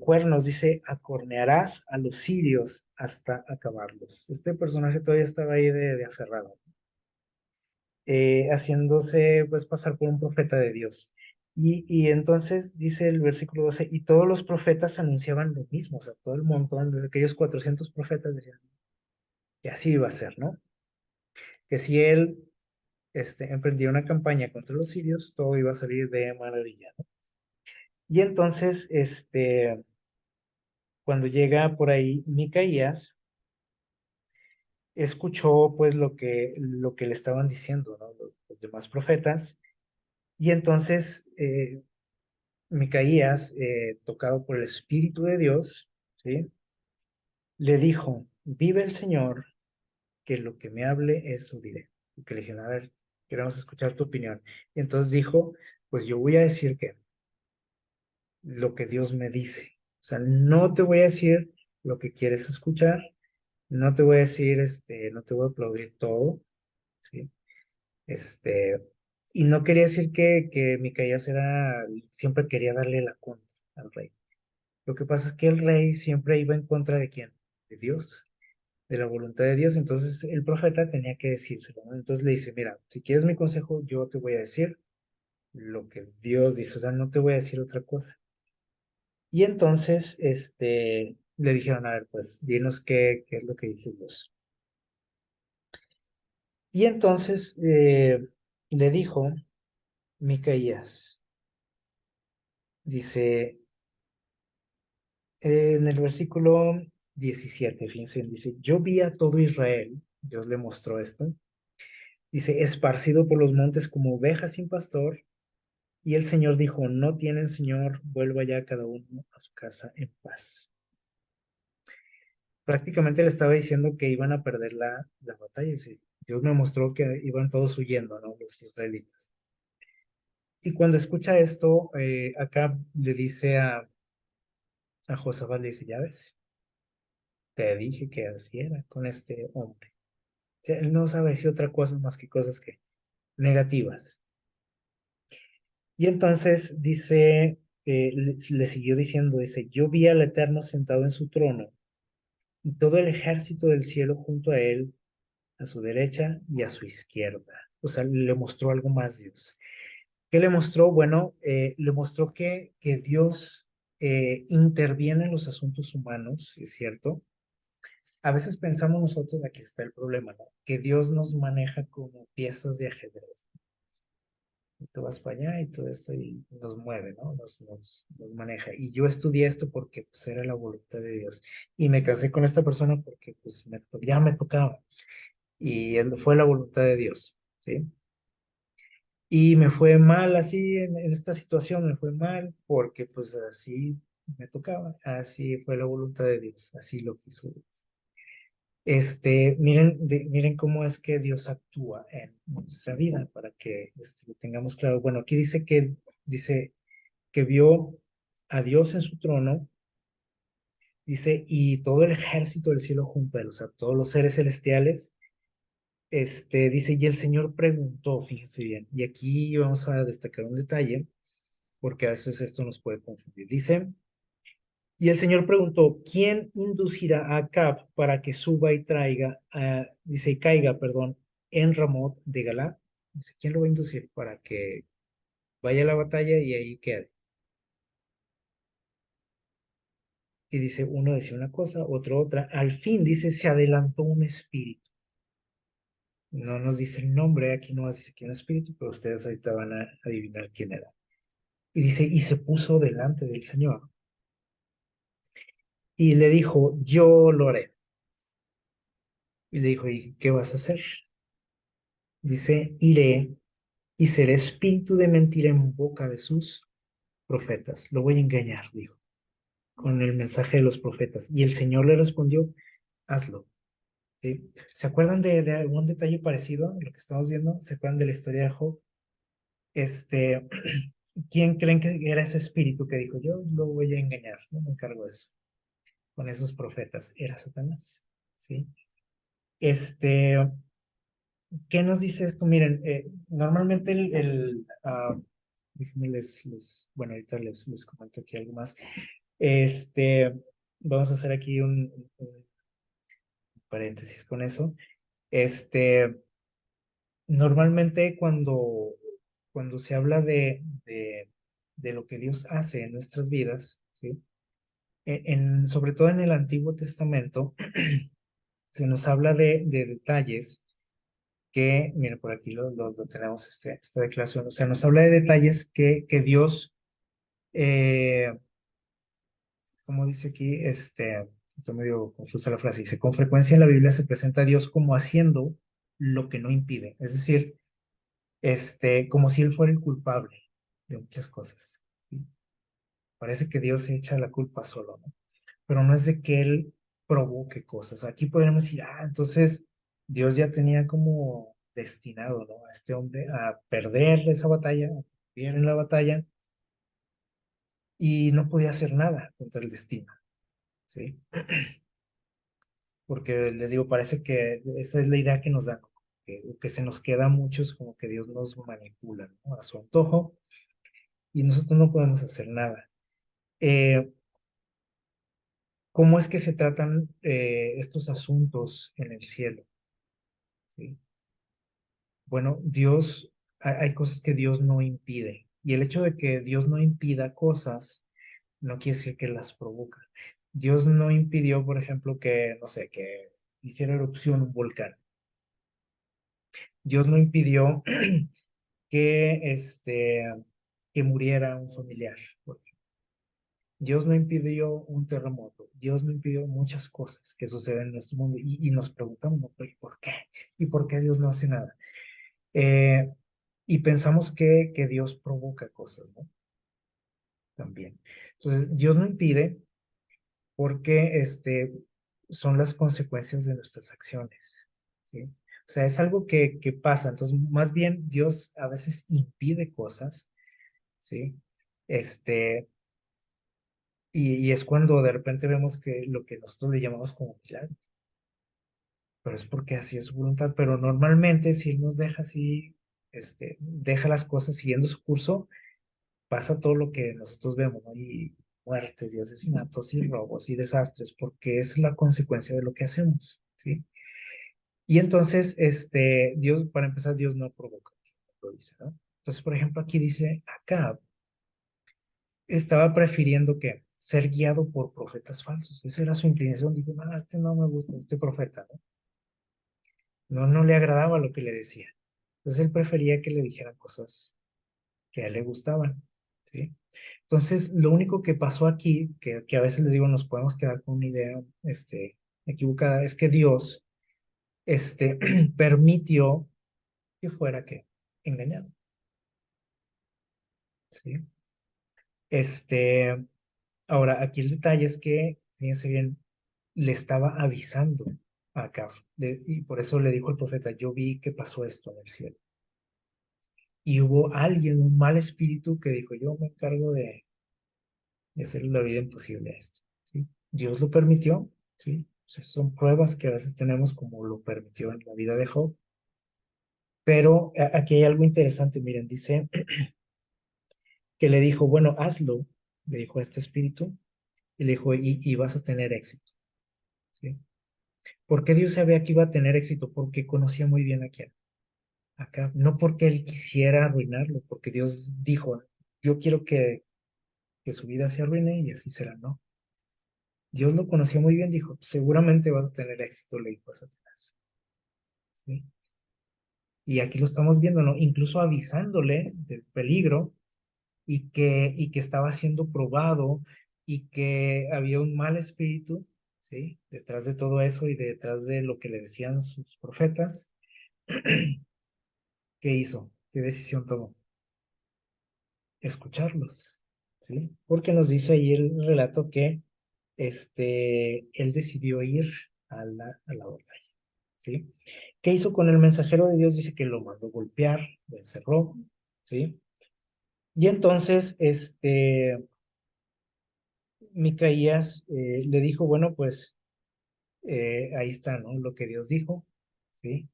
cuernos, dice, acornearás a los sirios hasta acabarlos. Este personaje todavía estaba ahí de aferrado, haciéndose pues pasar por un profeta de Dios. Y entonces dice el versículo 12, y todos los profetas anunciaban lo mismo, o sea, todo el montón, de aquellos 400 profetas decían que así iba a ser, ¿no? Que si él emprendía una campaña contra los sirios, todo iba a salir de maravilla, ¿no? Y entonces, cuando llega por ahí Micaías, escuchó pues lo que le estaban diciendo, ¿no? Los demás profetas, y entonces Micaías, tocado por el Espíritu de Dios, ¿sí? Le dijo, vive el Señor, que lo que me hable, eso diré. Y que le dijeron, a ver, queremos escuchar tu opinión. Y entonces dijo, pues yo voy a decir que lo que Dios me dice. O sea, no te voy a decir lo que quieres escuchar, no te voy a decir, no te voy a aplaudir todo, ¿sí? Este, y no quería decir que Micaías siempre quería darle la contra al rey. Lo que pasa es que el rey siempre iba en contra de quién, de Dios, de la voluntad de Dios. Entonces el profeta tenía que decírselo, ¿no? Entonces le dice, mira, si quieres mi consejo, yo te voy a decir lo que Dios dice, o sea, no te voy a decir otra cosa. Y entonces, le dijeron, a ver, pues, dinos qué es lo que dice Dios. Y entonces le dijo Micaías, dice, en el versículo 17, fíjense, dice, yo vi a todo Israel, Dios le mostró esto, dice, esparcido por los montes como ovejas sin pastor, y el Señor dijo, no tienen Señor, vuelva ya cada uno a su casa en paz. Prácticamente le estaba diciendo que iban a perder la batalla. Dice, Dios me mostró que iban todos huyendo, ¿no? Los israelitas. Y cuando escucha esto, acá le dice a Josafat, le dice, ya ves, te dije que así era con este hombre. O sea, él no sabe decir otra cosa más que cosas que negativas. Y entonces dice, le siguió diciendo, dice, yo vi al Eterno sentado en su trono y todo el ejército del cielo junto a él, a su derecha y a su izquierda. O sea, le mostró algo más Dios. ¿Qué le mostró? Bueno, le mostró que Dios interviene en los asuntos humanos, es cierto. A veces pensamos nosotros, aquí está el problema, ¿no? Que Dios nos maneja como piezas de ajedrez. Y tú vas para allá y todo esto y nos mueve, ¿no? Nos maneja. Y yo estudié esto porque pues era la voluntad de Dios. Y me casé con esta persona porque pues ya me tocaba. Y fue la voluntad de Dios, ¿sí? Y me fue mal así en esta situación, me fue mal porque pues así me tocaba. Así fue la voluntad de Dios, así lo quiso Dios. Miren cómo es que Dios actúa en nuestra vida para que lo tengamos claro. Bueno, aquí dice que vio a Dios en su trono, dice, y todo el ejército del cielo junto a él, o sea, todos los seres celestiales, dice, y el Señor preguntó, fíjense bien, y aquí vamos a destacar un detalle, porque a veces esto nos puede confundir. Dice, y el Señor preguntó, ¿quién inducirá a Acab para que suba y dice, y caiga, perdón, en Ramot de Galá? Dice, ¿quién lo va a inducir para que vaya a la batalla y ahí quede? Y dice, uno decía una cosa, otro otra. Al fin, dice, se adelantó un espíritu. No nos dice el nombre, aquí no nos dice que un espíritu, pero ustedes ahorita van a adivinar quién era. Y dice, y se puso delante del Señor y le dijo, yo lo haré. Y le dijo, ¿y qué vas a hacer? Dice, iré y seré espíritu de mentira en boca de sus profetas. Lo voy a engañar, dijo, con el mensaje de los profetas. Y el Señor le respondió, hazlo. ¿Sí? ¿Se acuerdan de algún detalle parecido a lo que estamos viendo? ¿Se acuerdan de la historia de Job? Este, ¿Quién creen que era ese espíritu que dijo, yo lo voy a engañar, no me encargo de eso, con esos profetas? Era Satanás, ¿sí? Este, ¿Qué nos dice esto? Miren, normalmente déjenme bueno, ahorita les comento aquí algo más. Este, Vamos a hacer aquí un paréntesis con eso. Este, Normalmente cuando se habla de lo que Dios hace en nuestras vidas, ¿sí? Sobre todo en el Antiguo Testamento, se nos habla de detalles que, mira, por aquí lo tenemos, esta declaración, o sea, nos habla de detalles que Dios, eh, como dice aquí, está medio confusa la frase, dice, con frecuencia en la Biblia se presenta a Dios como haciendo lo que no impide, es decir, como si él fuera el culpable de muchas cosas, ¿sí? Parece que Dios se echa la culpa solo, ¿no? Pero no es de que él provoque cosas. Aquí podríamos decir, entonces Dios ya tenía como destinado, ¿no? A este hombre a perder esa batalla, a perder en la batalla, y no podía hacer nada contra el destino, ¿sí? Porque les digo, parece que esa es la idea que nos dan, que se nos queda a muchos como que Dios nos manipula, ¿no? A su antojo, y nosotros no podemos hacer nada. Eh, ¿Cómo es que se tratan estos asuntos en el cielo? ¿Sí? Bueno, hay cosas que Dios no impide. Y el hecho de que Dios no impida cosas no quiere decir que las provoca. Dios no impidió, por ejemplo, que, no sé, que hiciera erupción un volcán. Dios no impidió que, que muriera un familiar. Dios no impidió un terremoto. Dios no impidió muchas cosas que suceden en nuestro mundo. Y nos preguntamos, ¿no? ¿Y por qué? ¿Y por qué Dios no hace nada? Eh, y pensamos que Dios provoca cosas, ¿no? También. Entonces, Dios no impide porque son las consecuencias de nuestras acciones, ¿sí? O sea, es algo que pasa. Entonces, más bien, Dios a veces impide cosas, ¿sí? Este, y es cuando de repente vemos que lo que nosotros le llamamos como milagros, pero es porque así es su voluntad. Pero normalmente, si Él nos deja así, deja las cosas siguiendo su curso, pasa todo lo que nosotros vemos, ¿no? Y muertes y asesinatos y robos y desastres, porque esa es la consecuencia de lo que hacemos, ¿sí? Y entonces, Dios, para empezar, Dios no provoca, lo dice, ¿no? Entonces, por ejemplo, aquí dice, Acab estaba prefiriendo que ser guiado por profetas falsos. Esa era su inclinación. Dijo, no, no me gusta, este profeta, ¿no? No le agradaba lo que le decía. Entonces él prefería que le dijeran cosas que a él le gustaban, ¿sí? Entonces, lo único que pasó aquí, que a veces les digo, nos podemos quedar con una idea, equivocada, es que Dios, permitió que fuera, ¿qué? Engañado, ¿sí? Este, Ahora, aquí el detalle es que, fíjense bien, le estaba avisando a Acab, y por eso le dijo el profeta, yo vi que pasó esto en el cielo. Y hubo alguien, un mal espíritu, que dijo, yo me encargo de hacerle la vida imposible a esto, ¿sí? Dios lo permitió, ¿sí? O sea, son pruebas que a veces tenemos como lo permitió en la vida de Job. Pero aquí hay algo interesante, miren, dice que le dijo, bueno, hazlo, le dijo a este espíritu, y le dijo, y vas a tener éxito, ¿sí? ¿Por qué Dios sabía que iba a tener éxito? Porque conocía muy bien a quién, acá, no porque él quisiera arruinarlo, porque Dios dijo, yo quiero que su vida se arruine y así será, ¿no? Dios lo conocía muy bien, dijo, seguramente vas a tener éxito, le dijo a Satanás, ¿sí? Y aquí lo estamos viendo, ¿no? Incluso avisándole del peligro y que estaba siendo probado y que había un mal espíritu, ¿sí? Detrás de todo eso y detrás de lo que le decían sus profetas. ¿Qué hizo? ¿Qué decisión tomó? Escucharlos, ¿sí? Porque nos dice ahí el relato que él decidió ir a la batalla, ¿sí? ¿Qué hizo con el mensajero de Dios? Dice que lo mandó golpear, lo encerró, ¿sí? Y entonces, Micaías le dijo, bueno, pues ahí está, ¿no? Lo que Dios dijo, ¿sí?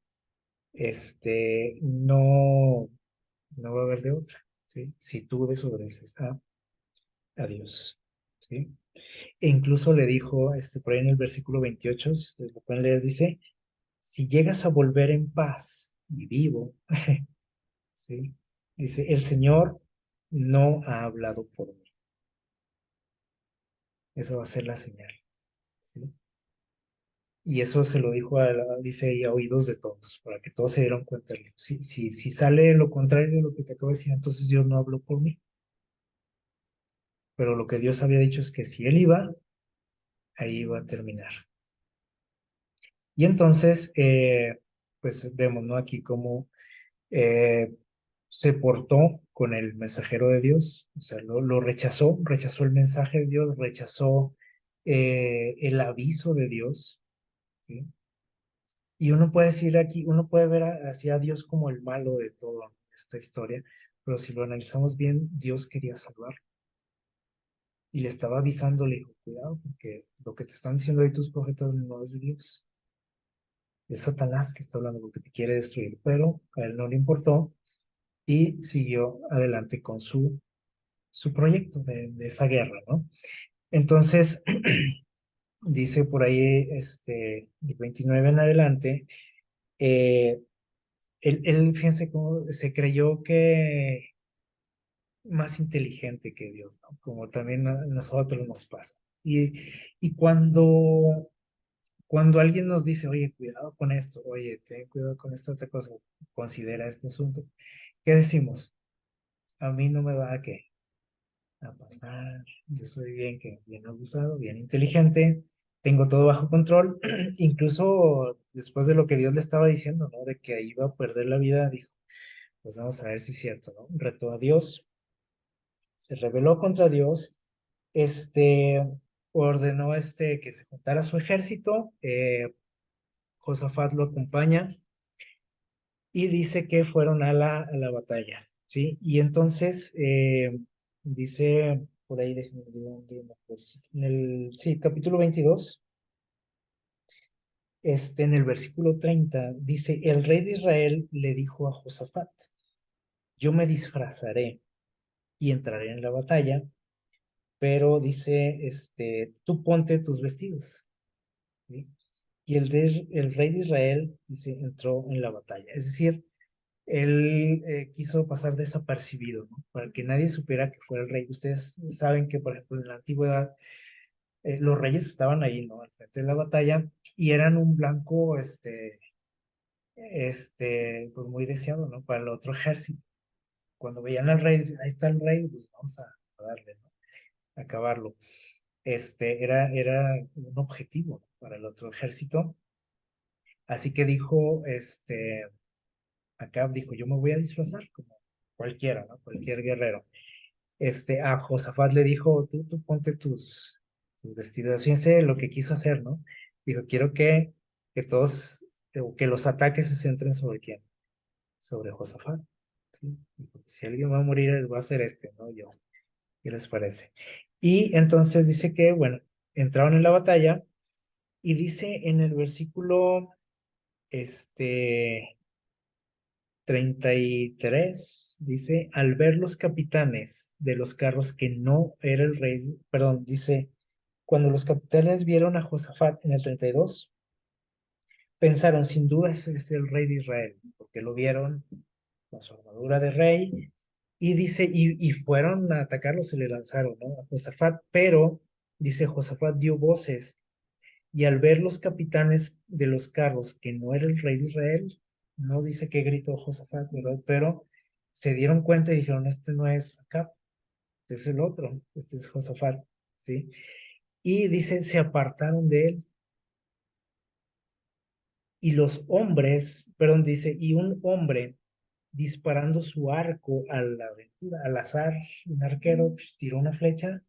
No, no va a haber de otra, ¿sí? Si tú desobedeces a Dios, ¿sí? E incluso le dijo, por ahí en el versículo 28, si ustedes lo pueden leer, dice, si llegas a volver en paz y vivo, ¿sí? Dice, el Señor no ha hablado por mí. Esa va a ser la señal, ¿sí? Y eso se lo dijo, dice ahí, a oídos de todos, para que todos se dieran cuenta. Le dijo, si sale lo contrario de lo que te acabo de decir, entonces Dios no habló por mí. Pero lo que Dios había dicho es que si él iba, ahí iba a terminar. Y entonces, pues vemos, ¿no? Aquí cómo eh, se portó con el mensajero de Dios, o sea, lo rechazó el mensaje de Dios, rechazó el aviso de Dios, ¿sí? Y uno puede decir aquí, uno puede ver hacia Dios como el malo de toda esta historia, pero si lo analizamos bien, Dios quería salvarlo y le estaba avisando, le dijo, cuidado, porque lo que te están diciendo ahí tus profetas no es de Dios, es Satanás que está hablando porque te quiere destruir, pero a él no le importó y siguió adelante con su proyecto de esa guerra, ¿no? Entonces, dice por ahí, el 29 en adelante, eh, fíjense cómo se creyó que más inteligente que Dios, ¿no? Como también a nosotros nos pasa. Y cuando alguien nos dice, oye, cuidado con esto, oye, ten cuidado con esta otra cosa, considera este asunto, ¿qué decimos? A mí no me va a qué, a pasar, yo soy bien abusado, bien inteligente, tengo todo bajo control, incluso después de lo que Dios le estaba diciendo, ¿no? De que iba a perder la vida, dijo, pues vamos a ver si es cierto, ¿no? Retó a Dios, se rebeló contra Dios, este, ordenó que se juntara su ejército, Josafat lo acompaña y dice que fueron a la batalla, ¿sí? Y entonces dice, por ahí, déjenme ver dónde, no, pues, sí, capítulo 22, en el versículo 30, dice, el rey de Israel le dijo a Josafat, yo me disfrazaré y entraré en la batalla, pero dice, tú ponte tus vestidos, ¿sí? Y el rey de Israel, dice, entró en la batalla. Es decir, él quiso pasar desapercibido, ¿no? Para que nadie supiera que fuera el rey. Ustedes saben que, por ejemplo, en la antigüedad, los reyes estaban ahí, ¿no? Al frente de la batalla y eran un blanco, pues muy deseado, ¿no? Para el otro ejército. Cuando veían al rey, decían, ahí está el rey, pues vamos a darle, ¿no? A acabarlo. Era un objetivo, ¿no? Para el otro ejército. Así que dijo, Acab dijo, yo me voy a disfrazar como cualquiera, ¿no? Cualquier guerrero. a Josafat le dijo, tú ponte tus vestidos, fíjense lo que quiso hacer, ¿no? Dijo, quiero que todos, o que los ataques se centren sobre quién, sobre Josafat, ¿sí? Dijo, si alguien va a morir, él va a ser ¿no? Yo, ¿qué les parece? Y entonces dice que, bueno, entraron en la batalla y dice en el versículo, este, 33 dice, al ver los capitanes de los carros que no era el rey, perdón, dice, cuando los capitanes vieron a Josafat en el 32 pensaron, sin duda ese es el rey de Israel, porque lo vieron con su armadura de rey, y dice, y fueron a atacarlo, se le lanzaron, ¿no? A Josafat, pero, dice, Josafat dio voces y al ver los capitanes de los carros que no era el rey de Israel, no dice qué gritó Josafat, ¿verdad? Pero se dieron cuenta y dijeron, este no es Acab, este es el otro, este es Josafat, ¿sí? Y dice, se apartaron de él. Y los hombres, perdón, dice, y un hombre disparando su arco a la aventura, al azar, un arquero tiró una flecha,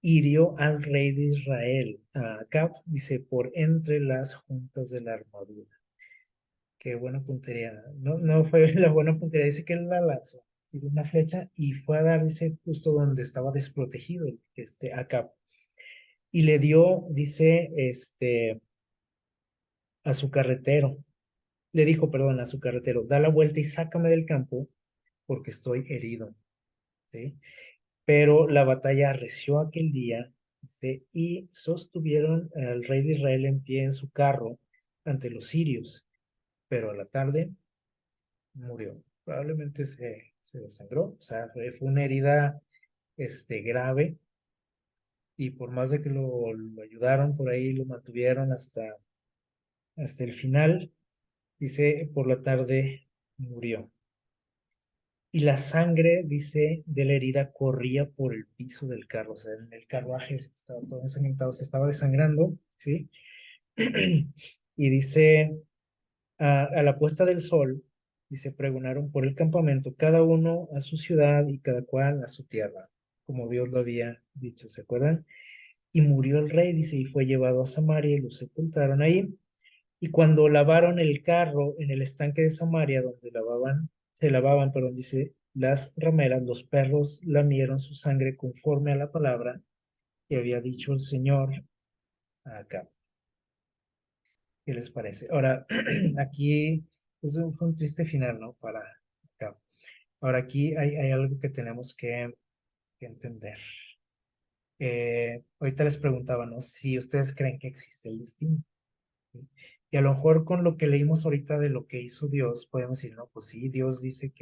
hirió al rey de Israel, a Acab, dice, por entre las juntas de la armadura. Qué buena puntería. No, no fue la buena puntería. Dice que él la lanzó, tiró una flecha y fue a dar, dice, justo donde estaba desprotegido acá. Y le dio, dice, a su carretero. Le dijo, perdón, a su carretero, da la vuelta y sácame del campo porque estoy herido. ¿Sí? Pero la batalla arreció aquel día, ¿sí? Y sostuvieron al rey de Israel en pie en su carro ante los sirios. Pero a la tarde murió. Probablemente se desangró, o sea, fue una herida grave y por más de que lo ayudaron por ahí, lo mantuvieron hasta el final, dice, por la tarde murió. Y la sangre, dice, de la herida corría por el piso del carro, o sea, en el carruaje estaba todo ensangrentado, se estaba desangrando, ¿sí? Y dice, a la puesta del sol, y se pregonaron por el campamento, cada uno a su ciudad y cada cual a su tierra, como Dios lo había dicho, ¿se acuerdan? Y murió el rey, dice, y fue llevado a Samaria y lo sepultaron ahí. Y cuando lavaron el carro en el estanque de Samaria, donde se lavaban, perdón, dice, las rameras, los perros lamieron su sangre conforme a la palabra que había dicho el Señor acá. ¿Qué les parece? Ahora, aquí fue un triste final, ¿no? Para acá. Ahora, aquí hay algo que tenemos que entender. Ahorita les preguntaba, ¿no? Si ustedes creen que existe el destino. ¿Sí? Y a lo mejor con lo que leímos ahorita de lo que hizo Dios, podemos decir, no, pues sí, Dios dice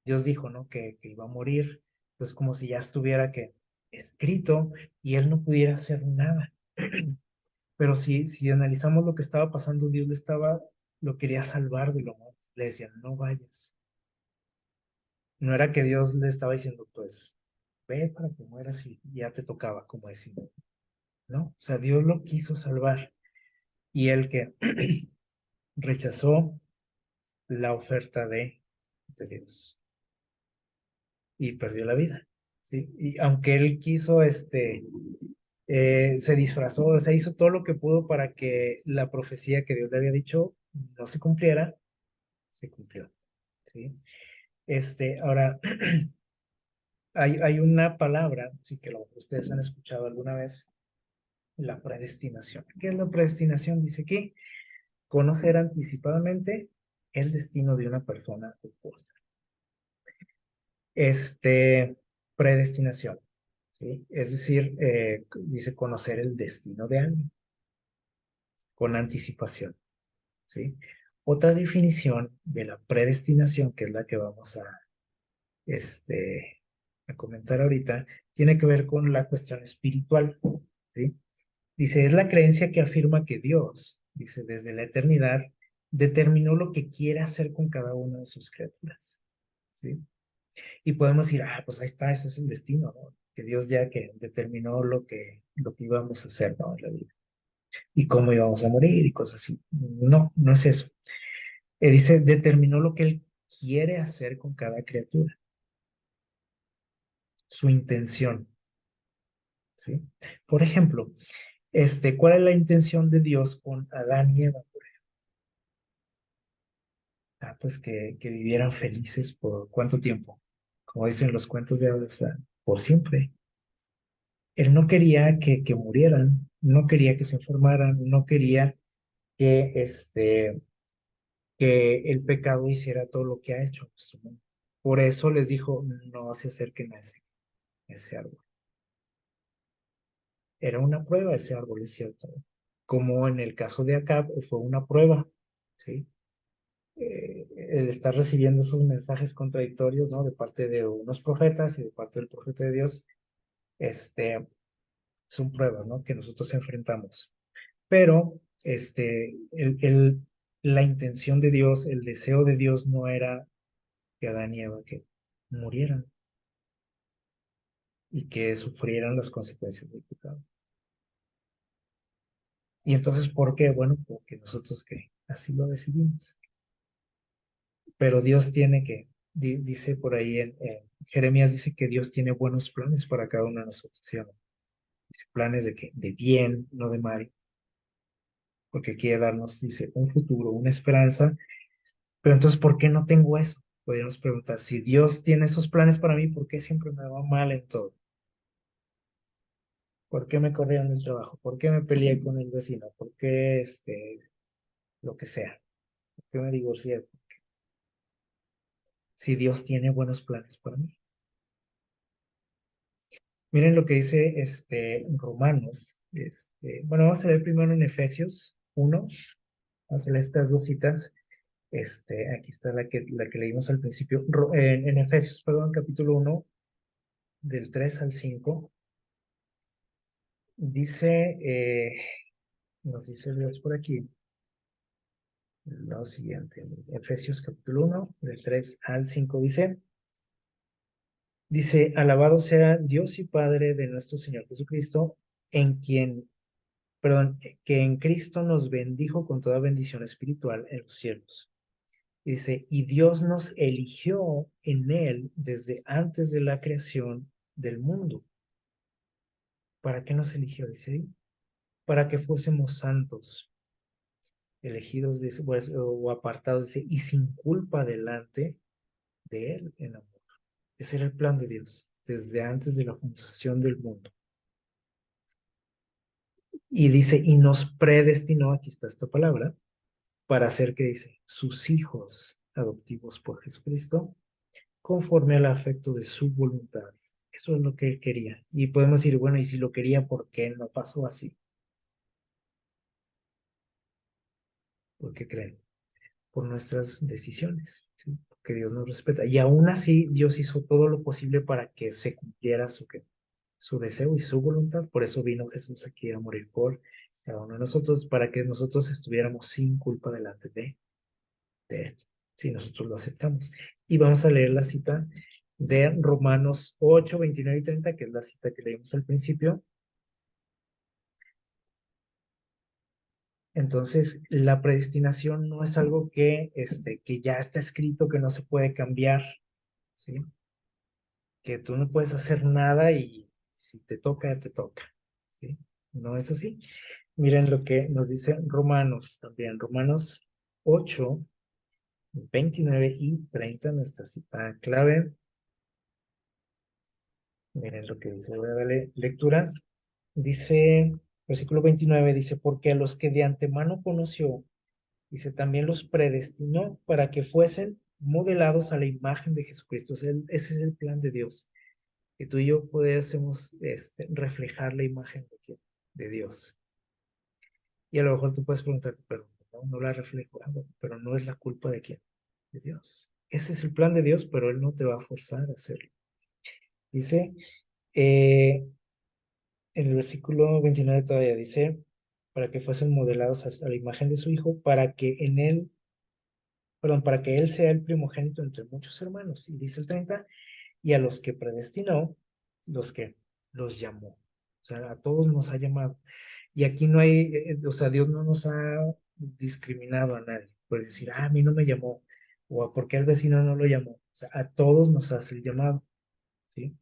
Dios dijo, ¿no? Que iba a morir. Pues como si ya estuviera que escrito y él no pudiera hacer nada. Pero si analizamos lo que estaba pasando, Dios lo quería salvar de lo muerto. Le decía, no vayas. No era que Dios le estaba diciendo, pues, ve para que mueras y ya te tocaba, como decimos. No, o sea, Dios lo quiso salvar. Y él que rechazó la oferta de Dios y perdió la vida. ¿Sí? Y aunque él quiso, se disfrazó, o sea, hizo todo lo que pudo para que la profecía que Dios le había dicho no se cumpliera, se cumplió. ¿Sí? Ahora, hay una palabra, sí que ustedes han escuchado alguna vez, la predestinación. ¿Qué es la predestinación? Dice aquí, conocer anticipadamente el destino de una persona o cosa. Predestinación, ¿sí? Es decir, dice conocer el destino de alguien con anticipación, ¿sí? Otra definición de la predestinación, que es la que vamos este, a comentar ahorita, tiene que ver con la cuestión espiritual, ¿sí? Dice, es la creencia que afirma que Dios, dice, desde la eternidad, determinó lo que quiere hacer con cada una de sus criaturas, ¿sí? Y podemos decir, pues ahí está, ese es el destino, ¿no? Que Dios ya que determinó lo que íbamos a hacer, ¿no? En la vida. Y cómo íbamos a morir y cosas así. No, no es eso. Dice, determinó lo que Él quiere hacer con cada criatura. su intención, ¿sí? Por ejemplo, ¿cuál es la intención de Dios con Adán y Eva? Ah, pues que vivieran felices por ¿cuánto tiempo? Como dicen los cuentos de hadas, por siempre. Él no quería que murieran, no quería que se enfermaran, no quería que, que el pecado hiciera todo lo que ha hecho en nuestro mundo. Por eso les dijo, no se acerquen a ese árbol. Era una prueba ese árbol, es cierto. Como en el caso de Acab, fue una prueba, ¿sí? El estar recibiendo esos mensajes contradictorios, ¿no? De parte de unos profetas y de parte del profeta de Dios, este, son pruebas, ¿no? Que nosotros enfrentamos. Pero, la intención de Dios, el deseo de Dios no era que Adán y Eva que murieran y que sufrieran las consecuencias del pecado. Y entonces, ¿por qué? Bueno, porque nosotros que así lo decidimos. Pero Dios tiene que, dice por ahí en Jeremías, dice que Dios tiene buenos planes para cada uno de nosotros, ¿sí o no? Dice planes de que, de bien, no de mal, porque quiere darnos, dice, un futuro, una esperanza. Pero entonces, ¿por qué no tengo eso? Podríamos preguntar, si Dios tiene esos planes para mí, ¿por qué siempre me va mal en todo? ¿Por qué me corrieron del trabajo? ¿Por qué me peleé con el vecino? ¿Por qué lo que sea? ¿Por qué me divorcié? Si Dios tiene buenos planes para mí. Miren lo que dice Romanos. Bueno, vamos a leer primero en Efesios 1. Vamos a leer estas dos citas. Aquí está la que leímos al principio. En Efesios, perdón, capítulo 1, del 3 al 5. Dice, nos dice Dios por aquí, lo siguiente. Efesios capítulo 1, del 3 al 5 dice, alabado sea Dios y Padre de nuestro Señor Jesucristo, en quien perdón, que en Cristo nos bendijo con toda bendición espiritual en los cielos. Dice, y Dios nos eligió en Él desde antes de la creación del mundo. ¿Para qué nos eligió? Dice ahí. Para que fuésemos santos, elegidos pues, o apartados, dice, y sin culpa delante de Él en amor. Ese era el plan de Dios, desde antes de la fundación del mundo. Y dice, y nos predestinó, aquí está esta palabra, para ser, que dice, sus hijos adoptivos por Jesucristo, conforme al afecto de su voluntad. Eso es lo que él quería. Y podemos decir, bueno, y si lo quería, ¿por qué no pasó así? ¿Por qué creen? Por nuestras decisiones, ¿sí? Porque Dios nos respeta. Y aún así, Dios hizo todo lo posible para que se cumpliera su deseo y su voluntad. Por eso vino Jesús aquí a morir por cada uno de nosotros, para que nosotros estuviéramos sin culpa delante de Él, si nosotros lo aceptamos. Y vamos a leer la cita de Romanos 8, 29 y 30, que es la cita que leímos al principio. Entonces, la predestinación no es algo que ya está escrito, que no se puede cambiar, ¿sí? Que tú no puedes hacer nada y si te toca, te toca, ¿sí? No es así. Miren lo que nos dice Romanos también, Romanos 8, 29 y 30, nuestra cita clave. Miren lo que dice, voy a darle lectura. Dice, versículo 29 dice, porque a los que de antemano conoció, dice, también los predestinó para que fuesen modelados a la imagen de Jesucristo. O sea, ese es el plan de Dios, que tú y yo pudiésemos reflejar la imagen de Dios. Y a lo mejor tú puedes preguntarte, pero no la reflejo, pero no es la culpa de quién, de Dios. Ese es el plan de Dios, pero Él no te va a forzar a hacerlo. Dice, eh, en el versículo 29 todavía dice, para que fuesen modelados a la imagen de su Hijo, para que en él, perdón, para que él sea el primogénito entre muchos hermanos. Y dice el 30, y a los que predestinó, los que los llamó. O sea, a todos nos ha llamado. Y aquí no hay, o sea, Dios no nos ha discriminado a nadie por decir, a mí no me llamó, o a por qué al vecino no lo llamó. O sea, a todos nos hace el llamado, ¿sí?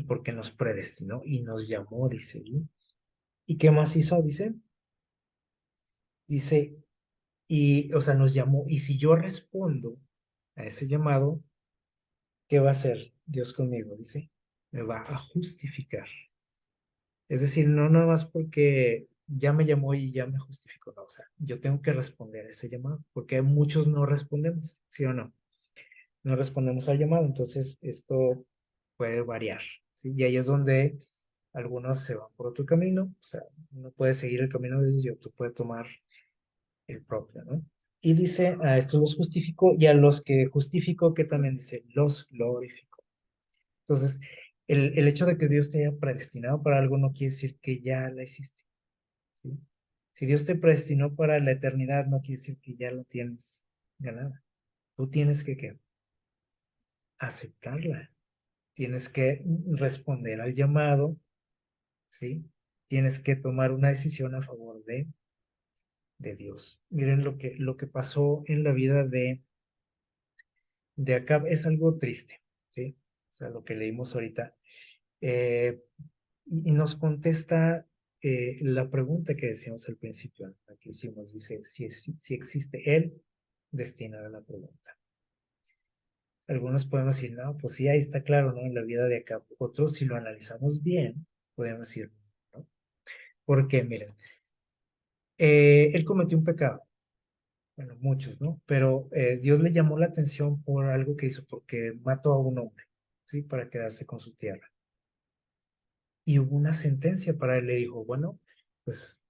porque nos predestinó y nos llamó, dice. ¿Sí? ¿Y qué más hizo? Dice, y, o sea, nos llamó, y si yo respondo a ese llamado, ¿qué va a hacer Dios conmigo? Dice, me va a justificar. Es decir, no nada más porque ya me llamó y ya me justificó, no, o sea, yo tengo que responder a ese llamado, porque muchos no respondemos, ¿sí o no? No respondemos al llamado, entonces esto puede variar, ¿sí? Y ahí es donde algunos se van por otro camino, o sea, uno puede seguir el camino de Dios y otro puede tomar el propio, ¿no? Y dice, a estos los justificó y a los que justificó, que también dice, los glorificó. Entonces, el hecho de que Dios te haya predestinado para algo no quiere decir que ya la hiciste, ¿sí? Si Dios te predestinó para la eternidad, no quiere decir que ya lo tienes ganada. Tú tienes que ¿qué? Aceptarla. Tienes que responder al llamado, ¿sí? Tienes que tomar una decisión a favor de Dios. Miren lo que pasó en la vida de Acab es algo triste, ¿sí? O sea, lo que leímos ahorita. Eh, y nos contesta la pregunta que decíamos al principio, la que hicimos, dice, si existe el destino de la pregunta. Algunos podemos decir, no, pues sí, ahí está claro, ¿no? En la vida de Acab. Otros, si lo analizamos bien, podemos decir, ¿no? Porque, miren, él cometió un pecado, bueno, muchos, ¿no? Pero Dios le llamó la atención por algo que hizo, porque mató a un hombre, ¿sí? Para quedarse con su tierra. Y hubo una sentencia para él, le dijo, bueno, pues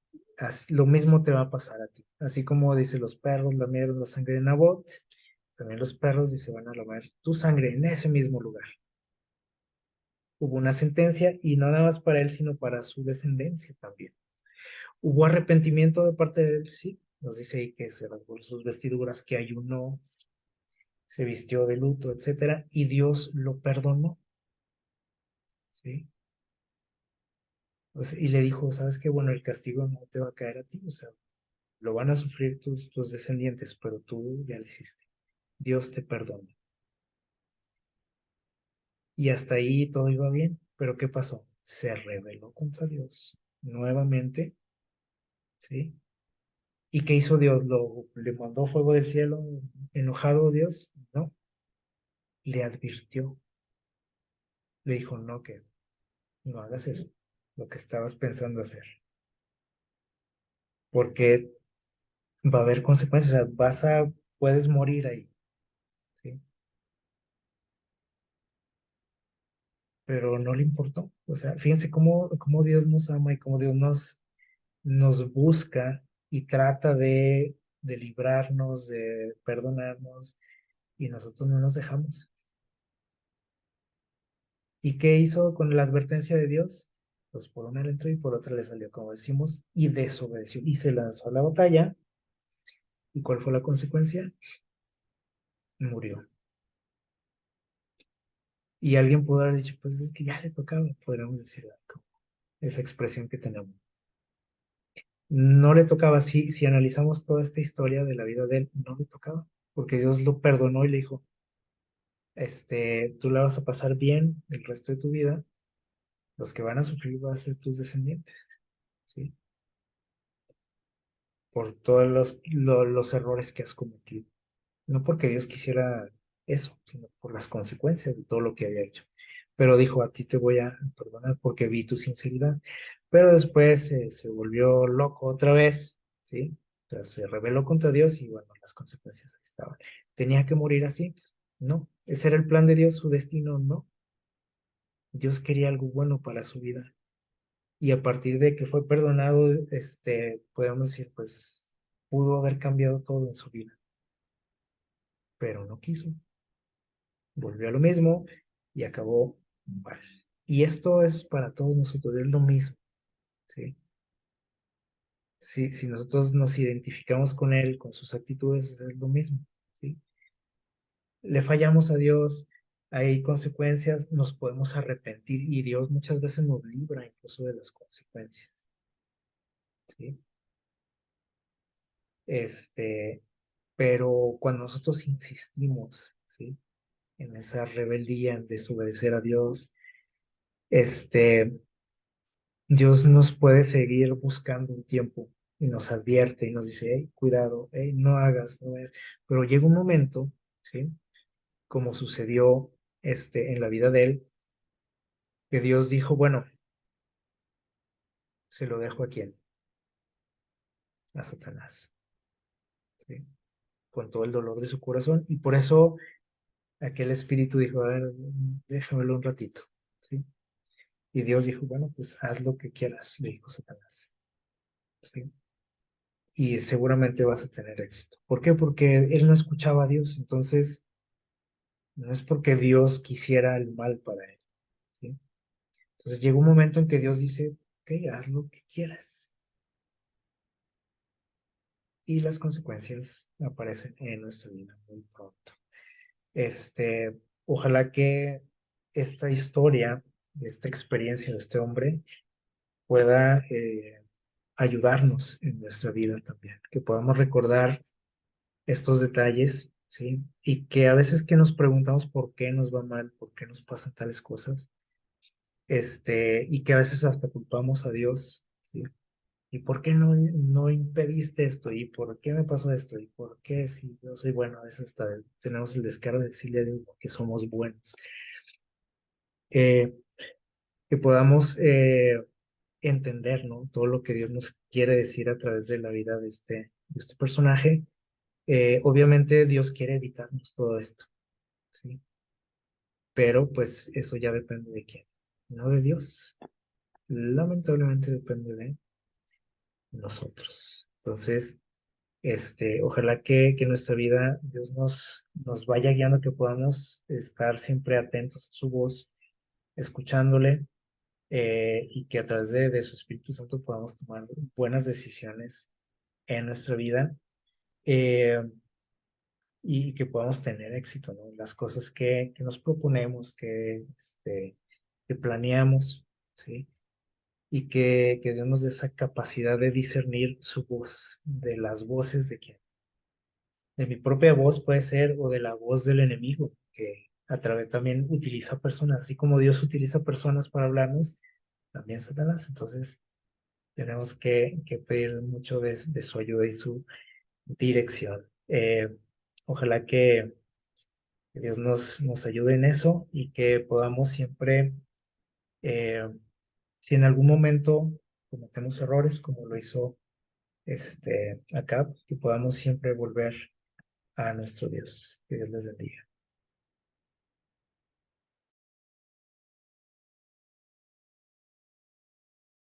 lo mismo te va a pasar a ti. Así como dice, los perros lamieron la sangre de Nabot, también los perros, dice, van a lamer tu sangre en ese mismo lugar. Hubo una sentencia y no nada más para él, sino para su descendencia también. Hubo arrepentimiento de parte de él, sí. Nos dice ahí que se rasgó sus vestiduras, que ayunó, se vistió de luto, etcétera, y Dios lo perdonó, ¿sí? O sea, y le dijo, ¿sabes qué? Bueno, el castigo no te va a caer a ti, o sea, lo van a sufrir tus descendientes, pero tú ya lo hiciste. Dios te perdona. Y hasta ahí todo iba bien, pero ¿qué pasó? Se rebeló contra Dios nuevamente, ¿sí? ¿Y qué hizo Dios? ¿Le mandó fuego del cielo enojado Dios? No, le advirtió, le dijo, no, que no hagas eso, lo que estabas pensando hacer, porque va a haber consecuencias, o sea, puedes morir ahí, ¿sí? Pero no le importó, o sea, fíjense cómo Dios nos ama y cómo Dios nos busca y trata de librarnos, de perdonarnos, y nosotros no nos dejamos. ¿Y qué hizo con la advertencia de Dios? Pues por una le entró y por otra le salió, como decimos, y desobedeció y se lanzó a la batalla. ¿Y cuál fue la consecuencia? Murió. Y alguien pudo haber dicho, pues es que ya le tocaba, podríamos decir, como esa expresión que tenemos. No le tocaba, si analizamos toda esta historia de la vida de él, no le tocaba, porque Dios lo perdonó y le dijo, tú la vas a pasar bien el resto de tu vida, los que van a sufrir van a ser tus descendientes, ¿sí? Por todos los errores que has cometido. No porque Dios quisiera eso, sino por las consecuencias de todo lo que había hecho. Pero dijo, a ti te voy a perdonar porque vi tu sinceridad. Pero después se volvió loco otra vez, ¿sí? O sea, se rebeló contra Dios y bueno, las consecuencias ahí estaban. ¿Tenía que morir así? No. ¿Ese era el plan de Dios, su destino? No. Dios quería algo bueno para su vida. Y a partir de que fue perdonado, podemos decir, pues pudo haber cambiado todo en su vida, pero no quiso. Volvió a lo mismo y acabó mal. Y esto es para todos nosotros, es lo mismo, ¿sí? Si nosotros nos identificamos con él, con sus actitudes, es lo mismo, ¿sí? Le fallamos a Dios, hay consecuencias, nos podemos arrepentir y Dios muchas veces nos libra incluso de las consecuencias, ¿sí? Este, pero cuando nosotros insistimos, ¿sí? En esa rebeldía, en desobedecer a Dios, este, Dios nos puede seguir buscando un tiempo y nos advierte y nos dice, hey, cuidado, hey, no hagas, no es. Pero llega un momento, ¿sí? Como sucedió en la vida de él, que Dios dijo, bueno, se lo dejo a quién, a Satanás, ¿sí? Con todo el dolor de su corazón. Y por eso aquel espíritu dijo, a ver, déjamelo un ratito, ¿sí? Y Dios dijo, bueno, pues haz lo que quieras, le dijo Satanás, ¿sí? Y seguramente vas a tener éxito. ¿Por qué? Porque él no escuchaba a Dios, entonces no es porque Dios quisiera el mal para él, ¿sí? Entonces llega un momento en que Dios dice, ok, haz lo que quieras. Y las consecuencias aparecen en nuestra vida muy pronto. Este, Ojalá que esta historia, esta experiencia de este hombre pueda ayudarnos en nuestra vida también, que podamos recordar estos detalles, ¿sí? Y que a veces que nos preguntamos por qué nos va mal, por qué nos pasan tales cosas, y que a veces hasta culpamos a Dios, ¿sí? ¿Y por qué no impediste esto? ¿Y por qué me pasó esto? ¿Y por qué si yo soy bueno? A veces hasta tenemos el descaro de decirle a Dios que somos buenos. Eh, que podamos entender, ¿no? Todo lo que Dios nos quiere decir a través de la vida de este personaje. Obviamente Dios quiere evitarnos todo esto, ¿sí? Pero pues eso ya depende de quién, no de Dios. Lamentablemente depende de nosotros. Entonces, ojalá que en nuestra vida Dios nos vaya guiando, que podamos estar siempre atentos a su voz, escuchándole, y que a través de su Espíritu Santo podamos tomar buenas decisiones en nuestra vida, eh, y que podamos tener éxito, ¿no? Las cosas que nos proponemos, que planeamos, ¿sí? Y que Dios nos dé esa capacidad de discernir su voz, de las voces de quién. De mi propia voz puede ser, o de la voz del enemigo, que a través también utiliza personas, así como Dios utiliza personas para hablarnos, también Satanás. Entonces, tenemos que pedir mucho de su ayuda y su dirección. Ojalá que Dios nos ayude en eso y que podamos siempre, eh, si en algún momento cometemos errores, como lo hizo acá, que podamos siempre volver a nuestro Dios. Que Dios les bendiga.